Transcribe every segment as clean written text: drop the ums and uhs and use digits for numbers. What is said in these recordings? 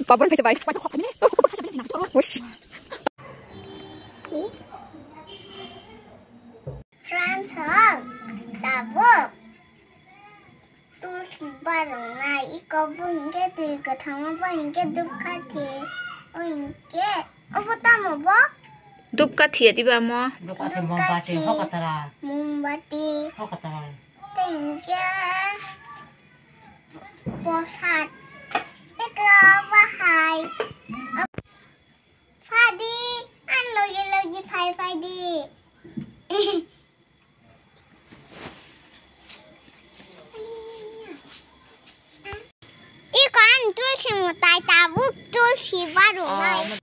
Babon phải bay. France đạp tôi chỉ ba lần này ít có những cái từ cái thằng mà những cái đục khác thì những cái bắt tao mà bó Dup ka thia di ba mo? đục khác thì mombati những cái bó sạt cái ba hai phải đi ăn lâu gì phải đi一个人做什么带大屋做七八种呢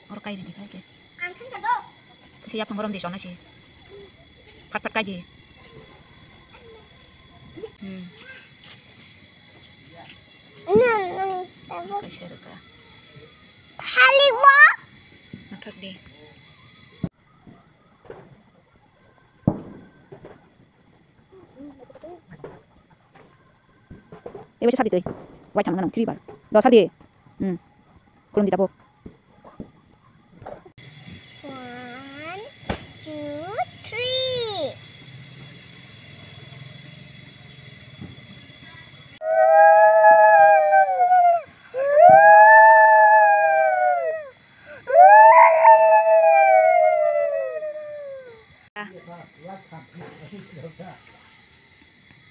Orang kaya nanti kaya. Siap pengorong di sana sih. Pat kaya. Kasih ada. Haliwa. Nakak deh. Ini macam tadi tu. Wajah mana nak kiri bar. Dah tadi. Kurang tidak apa.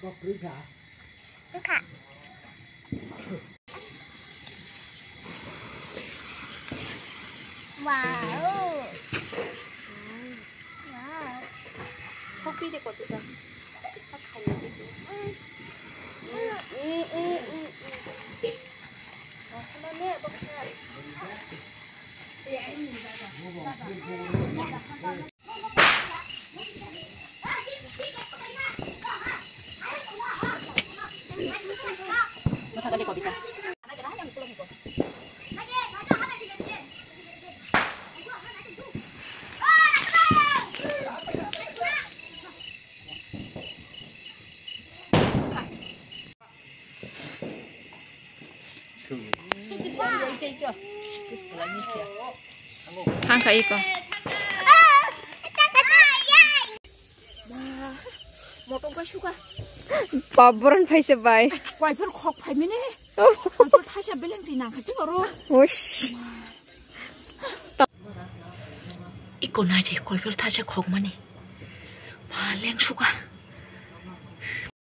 1, 2, 3. Buka. Wow. Kopi deh kopi kan. Masa tadi kopi kan? Hang kai ko. Motor ka suka. Babon phải sẽ bay. Quay phân khóc phải mấy nè. Tôi thay xem bên lên thì nàng chứ rồi. Osh. Iko na thì quay phân thay xem khóc mà nè. Mà lên suka.